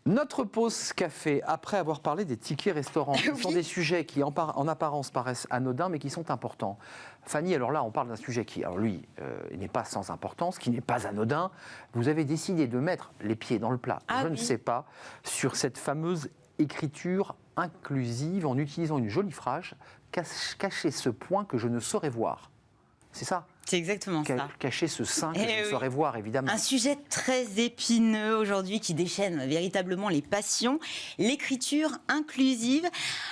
Notre pause café, après avoir parlé des tickets restaurants, ce sont des sujets qui en apparence paraissent anodins mais qui sont importants. Fanny, alors là on parle d'un sujet qui, alors lui, n'est pas sans importance, qui n'est pas anodin. Vous avez décidé de mettre les pieds dans le plat, ne sais pas, sur cette fameuse écriture inclusive en utilisant une jolie phrase, cacher ce point que je ne saurais voir. C'est ça ? C'est exactement ça. Cacher ce sein que je ne saurais voir, évidemment. Un sujet très épineux aujourd'hui qui déchaîne véritablement les passions, l'écriture inclusive.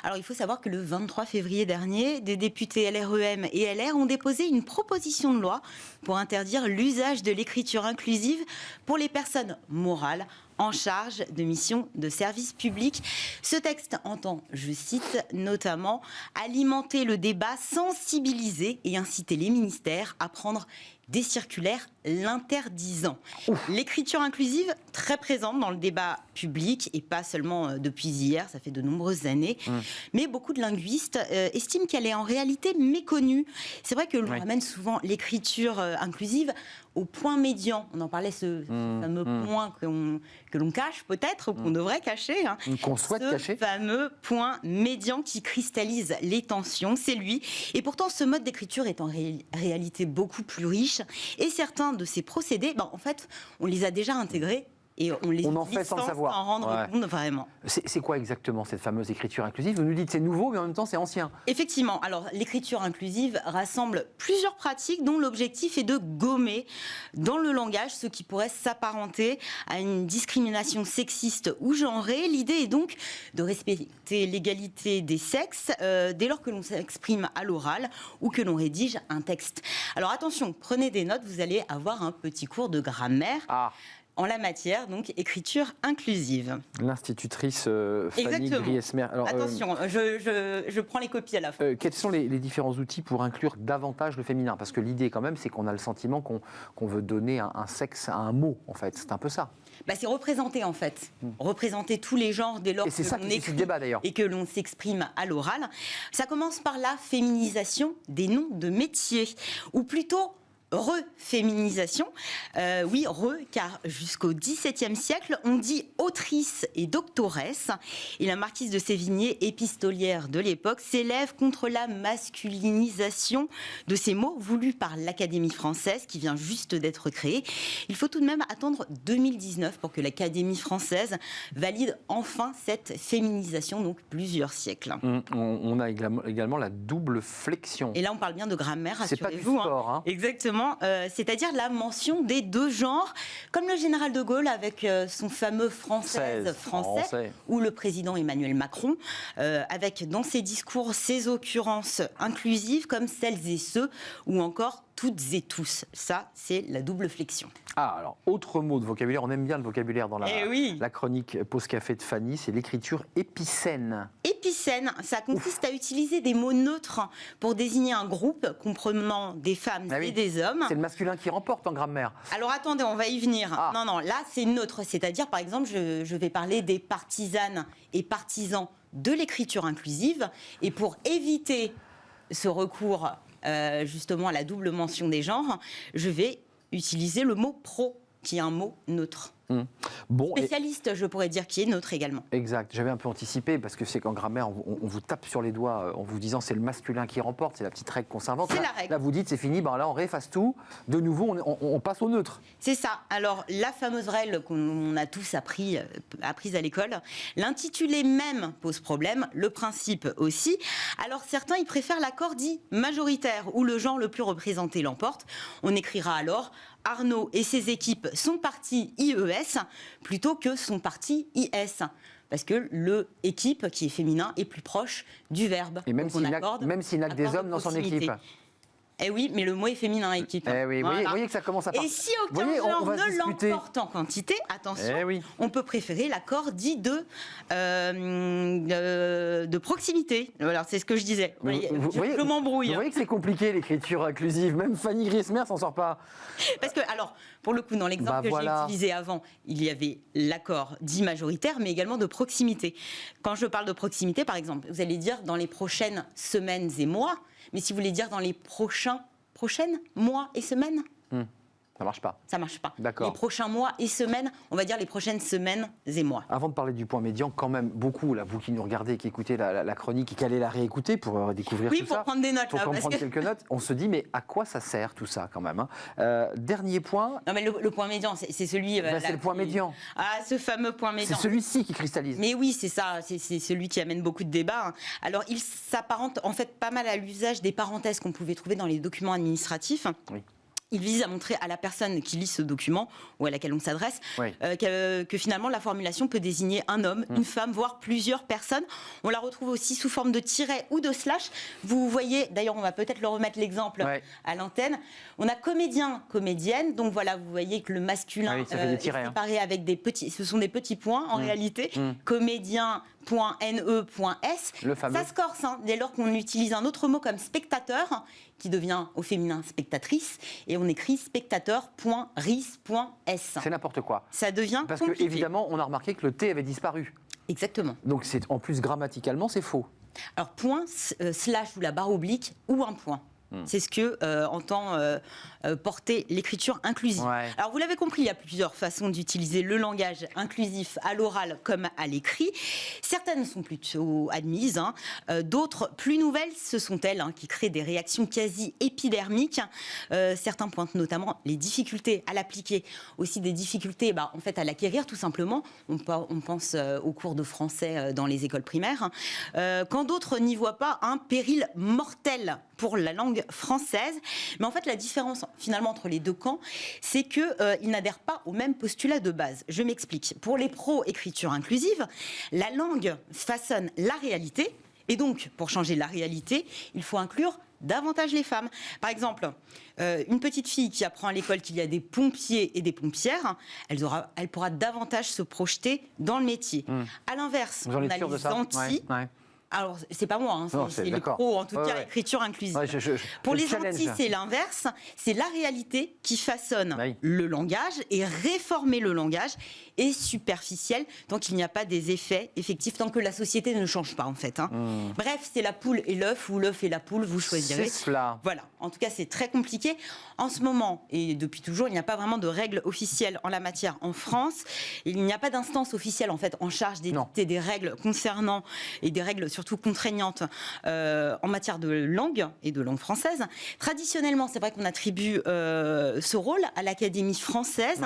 Alors il faut savoir que le 23 février dernier, des députés LREM et LR ont déposé une proposition de loi pour interdire l'usage de l'écriture inclusive pour les personnes morales en charge de missions de service public. Ce texte entend, je cite, notamment alimenter le débat, sensibiliser et inciter les ministères à prendre des circulaires l'interdisant. L'écriture inclusive, très présente dans le débat public, et pas seulement depuis hier, ça fait de nombreuses années, mais beaucoup de linguistes estiment qu'elle est en réalité méconnue. C'est vrai que l'on ramène souvent l'écriture inclusive au point médian. On en parlait, ce fameux point que l'on cache peut-être, qu'on devrait cacher. Qu'on souhaite cacher. Ce fameux point médian qui cristallise les tensions, c'est lui. Et pourtant, ce mode d'écriture est en réalité beaucoup plus riche. Et certains de ces procédés, en fait, on les a déjà intégrés. Et on en fait sans le savoir. Sans rendre compte vraiment. C'est quoi exactement cette fameuse écriture inclusive ? Vous nous dites c'est nouveau, mais en même temps c'est ancien. Effectivement. Alors l'écriture inclusive rassemble plusieurs pratiques dont l'objectif est de gommer dans le langage ce qui pourrait s'apparenter à une discrimination sexiste ou genrée. L'idée est donc de respecter l'égalité des sexes dès lors que l'on s'exprime à l'oral ou que l'on rédige un texte. Alors attention, prenez des notes, vous allez avoir un petit cours de grammaire. En la matière, donc écriture inclusive. L'institutrice Fanny Griesmer. Alors, attention, je prends les copies à la fin. Quels sont les différents outils pour inclure davantage le féminin ? Parce que l'idée quand même, c'est qu'on a le sentiment qu'on veut donner un sexe à un mot, en fait. C'est un peu ça. C'est représenter, en fait. Représenter tous les genres dès lors que l'on écrit débat, et que l'on s'exprime à l'oral. Ça commence par la féminisation des noms de métiers, ou plutôt reféminisation. Oui, car jusqu'au XVIIe siècle, on dit autrice et doctoresse. Et la marquise de Sévigné, épistolière de l'époque, s'élève contre la masculinisation de ces mots voulus par l'Académie française, qui vient juste d'être créée. Il faut tout de même attendre 2019 pour que l'Académie française valide enfin cette féminisation, donc plusieurs siècles. On a également la double flexion. Et là, on parle bien de grammaire, rassurez-vous. C'est pas du sport, Exactement. C'est-à-dire la mention des deux genres, comme le général de Gaulle avec son fameux français, ou le président Emmanuel Macron, avec dans ses discours ces occurrences inclusives comme celles et ceux, ou encore toutes et tous. Ça, c'est la double flexion. Alors, autre mot de vocabulaire, on aime bien le vocabulaire dans la chronique Pause Café de Fanny, c'est l'écriture épicène. Épicène, ça consiste à utiliser des mots neutres pour désigner un groupe comprenant des femmes et des hommes. C'est le masculin qui remporte en grammaire. Alors attendez, on va y venir. Non, là c'est neutre, c'est-à-dire par exemple, je vais parler des partisanes et partisans de l'écriture inclusive, et pour éviter ce recours justement à la double mention des genres, je vais utiliser le mot pro, qui est un mot neutre. Spécialiste, je pourrais dire, qui est neutre également. Exact, j'avais un peu anticipé, parce que c'est qu'en grammaire, on vous tape sur les doigts en vous disant c'est le masculin qui remporte, c'est la petite règle qu'on s'invente. C'est la règle. Là, vous dites c'est fini, là on réefface tout, de nouveau on passe au neutre. C'est ça. Alors, la fameuse règle qu'on a tous apprise à l'école, l'intitulé même pose problème, le principe aussi. Alors, certains, ils préfèrent l'accord dit majoritaire, où le genre le plus représenté l'emporte. On écrira alors Arnaud et ses équipes sont partis IES plutôt que sont partis IS. Parce que le équipe, qui est féminin, est plus proche du verbe. Et même s'il n'a que des hommes dans son équipe. Eh oui, mais le mot est féminin, équipe. Eh oui, vous voyez que ça commence à partir. Et si aucun genre ne l'emporte en quantité, attention, on peut préférer l'accord dit de proximité. Alors, c'est ce que je disais. Je m'embrouille. Vous voyez que c'est compliqué, l'écriture inclusive. Même Fanny Griesmer s'en sort pas. Parce que, alors, pour le coup, dans l'exemple que j'ai utilisé avant, il y avait l'accord dit majoritaire, mais également de proximité. Quand je parle de proximité, par exemple, vous allez dire dans les prochaines semaines et mois, mais si vous voulez dire dans les prochaines mois et semaines. Ça marche pas. Ça marche pas. D'accord. Les prochains mois et semaines, on va dire les prochaines semaines et mois. Avant de parler du point médian, quand même beaucoup, là, vous qui nous regardez, qui écoutez la chronique et qui allez la réécouter pour découvrir tout ça. Oui, pour prendre des notes. Pour là, prendre quelques notes, on se dit, mais à quoi ça sert tout ça quand même, hein. Dernier point. Non, mais le point médian, c'est celui. C'est le point médian. Ah, ce fameux point médian. C'est celui-ci qui cristallise. Mais oui, c'est ça, c'est celui qui amène beaucoup de débats, hein. Alors, il s'apparente en fait pas mal à l'usage des parenthèses qu'on pouvait trouver dans les documents administratifs. Oui. Il vise à montrer à la personne qui lit ce document ou à laquelle on s'adresse Oui. que finalement la formulation peut désigner un homme, une femme, voire plusieurs personnes. On la retrouve aussi sous forme de tiret ou de slash. Vous voyez, d'ailleurs on va peut-être le remettre l'exemple à l'antenne. On a comédien, comédienne, donc voilà, vous voyez que le masculin est séparé avec des petits, ce sont des petits points en réalité. Comédien.ne.s. Ça se corse, hein, dès lors qu'on utilise un autre mot comme spectateur, qui devient au féminin spectatrice, et on écrit spectateur.ris.s. C'est n'importe quoi. Ça devient Parce compliqué. que évidemment, on a remarqué que le T avait disparu. Exactement. Donc c'est en plus grammaticalement, c'est faux. Alors point, slash ou la barre oblique ou un point. C'est ce que entend porter l'écriture inclusive. Ouais. Alors vous l'avez compris, il y a plusieurs façons d'utiliser le langage inclusif à l'oral comme à l'écrit. Certaines sont plutôt admises, hein. D'autres plus nouvelles, ce sont elles hein, qui créent des réactions quasi épidermiques. Certains pointent notamment les difficultés à l'appliquer, aussi des difficultés en fait, à l'acquérir tout simplement. On pense aux cours de français dans les écoles primaires. Quand d'autres n'y voient pas un péril mortel pour la langue française. Mais en fait, la différence finalement entre les deux camps, c'est qu'ils n'adhèrent pas au même postulat de base. Je m'explique. Pour les pros écriture inclusive, la langue façonne la réalité. Et donc, pour changer la réalité, il faut inclure davantage les femmes. Par exemple, une petite fille qui apprend à l'école qu'il y a des pompiers et des pompières, elle pourra davantage se projeter dans le métier. À l'inverse, on a les antis. Alors, c'est pas moi, hein, c'est les pros, en tout cas, écriture inclusive. Pour les antis, c'est l'inverse. C'est la réalité qui façonne le langage, et réformer le langage est superficiel tant qu'il n'y a pas des effets effectifs, tant que la société ne change pas, en fait. Hein. Bref, c'est la poule et l'œuf, ou l'œuf et la poule, vous choisirez. C'est cela. Voilà. En tout cas, c'est très compliqué. En ce moment, et depuis toujours, il n'y a pas vraiment de règles officielles en la matière en France. Il n'y a pas d'instance officielle, en fait, en charge d'édicter des règles concernant, et des règles surtout contraignantes en matière de langue et de langue française. Traditionnellement, c'est vrai qu'on attribue ce rôle à l'Académie française,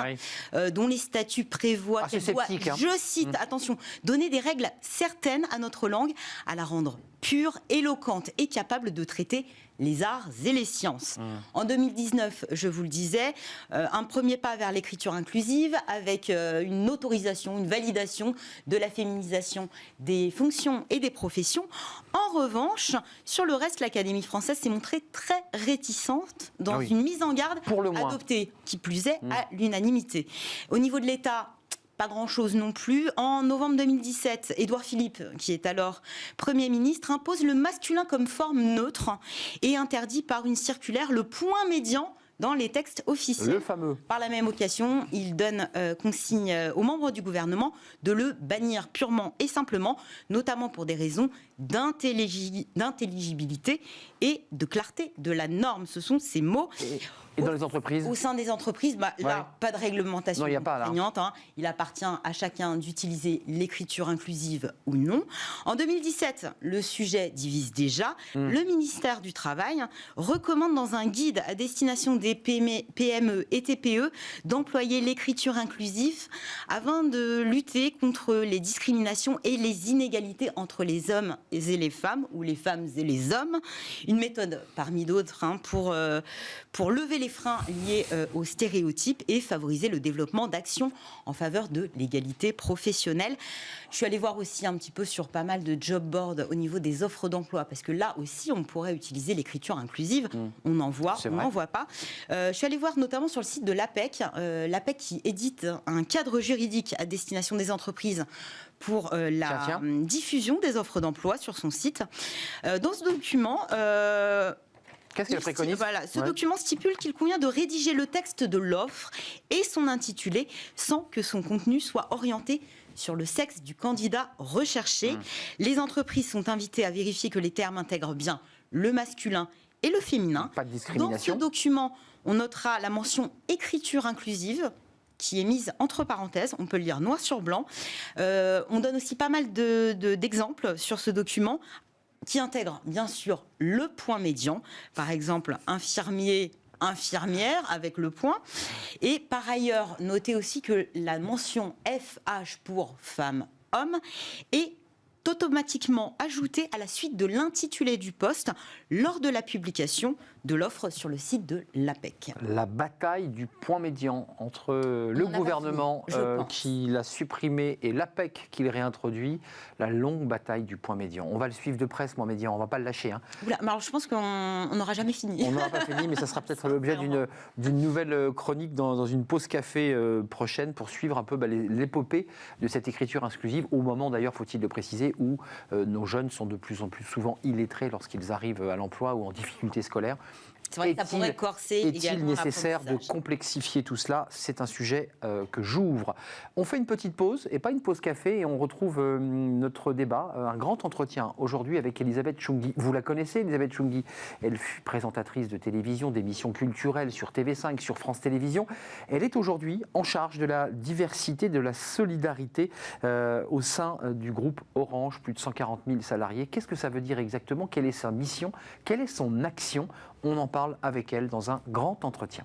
dont les statuts prévoient qu'elle doit, je cite, attention, donner des règles certaines à notre langue, à la rendre pure, éloquente et capable de traiter les arts et les sciences. En 2019, je vous le disais, un premier pas vers l'écriture inclusive avec une autorisation, une validation de la féminisation des fonctions et des professions. En revanche, sur le reste, l'Académie française s'est montrée très réticente dans une mise en garde adoptée, qui plus est, à l'unanimité. Au niveau de l'État, pas grand-chose non plus. En novembre 2017, Édouard Philippe, qui est alors Premier ministre, impose le masculin comme forme neutre et interdit par une circulaire le point médian dans les textes officiels. Le fameux. Par la même occasion, il donne consigne aux membres du gouvernement de le bannir purement et simplement, notamment pour des raisons d'intelligibilité et de clarté de la norme. Ce sont ces mots. Et dans les entreprises ? Au sein des entreprises, là, pas de réglementation contraignante. Il appartient à chacun d'utiliser l'écriture inclusive ou non. En 2017, le sujet divise déjà. Le ministère du Travail recommande dans un guide à destination des PME et TPE d'employer l'écriture inclusive afin de lutter contre les discriminations et les inégalités entre les hommes et les femmes, ou les femmes et les hommes. Une méthode parmi d'autres pour lever les freins liés aux stéréotypes et favoriser le développement d'actions en faveur de l'égalité professionnelle. Je suis allée voir aussi un petit peu sur pas mal de job boards au niveau des offres d'emploi, parce que là aussi on pourrait utiliser l'écriture inclusive. On en voit, on n'en voit pas. Je suis allée voir notamment sur le site de l'APEC, l'APEC qui édite un cadre juridique à destination des entreprises pour la diffusion des offres d'emploi sur son site. Dans ce document... Qu'est-ce qu'elle préconise ? Ce document stipule qu'il convient de rédiger le texte de l'offre et son intitulé sans que son contenu soit orienté sur le sexe du candidat recherché. Les entreprises sont invitées à vérifier que les termes intègrent bien le masculin et le féminin. Pas de discrimination. Dans ce document, On notera la mention écriture inclusive qui est mise entre parenthèses, on peut le lire noir sur blanc. On donne aussi pas mal d'exemples sur ce document qui intègre bien sûr le point médian, par exemple infirmier, infirmière avec le point. Et par ailleurs, notez aussi que la mention FH pour femme, homme est automatiquement ajoutée à la suite de l'intitulé du poste lors de la publication de l'offre sur le site de l'APEC. La bataille du point médian entre le gouvernement qui l'a supprimé et l'APEC qui le réintroduit, la longue bataille du point médian. On va le suivre de près, ce point médian, on ne va pas le lâcher. Hein. Oula, mais alors je pense qu'on n'aura jamais fini. On n'aura pas fini, mais ça sera peut-être l'objet d'une nouvelle chronique dans une pause café prochaine pour suivre un peu l'épopée de cette écriture inclusive, au moment d'ailleurs, faut-il le préciser, où nos jeunes sont de plus en plus souvent illettrés lorsqu'ils arrivent à l'emploi ou en difficulté scolaire. C'est vrai que ça pourrait corser Est-il nécessaire de complexifier tout cela? C'est un sujet que j'ouvre. On fait une petite pause, et pas une pause café, et on retrouve notre débat, un grand entretien aujourd'hui avec Elisabeth Chungui. Vous la connaissez, Elisabeth Chungui? Elle fut présentatrice de télévision, d'émissions culturelles sur TV5, sur France Télévisions. Elle est aujourd'hui en charge de la diversité, de la solidarité au sein du groupe Orange, plus de 140 000 salariés. Qu'est-ce que ça veut dire exactement? Quelle est sa mission? Quelle est son action? On en parle avec elle dans un grand entretien.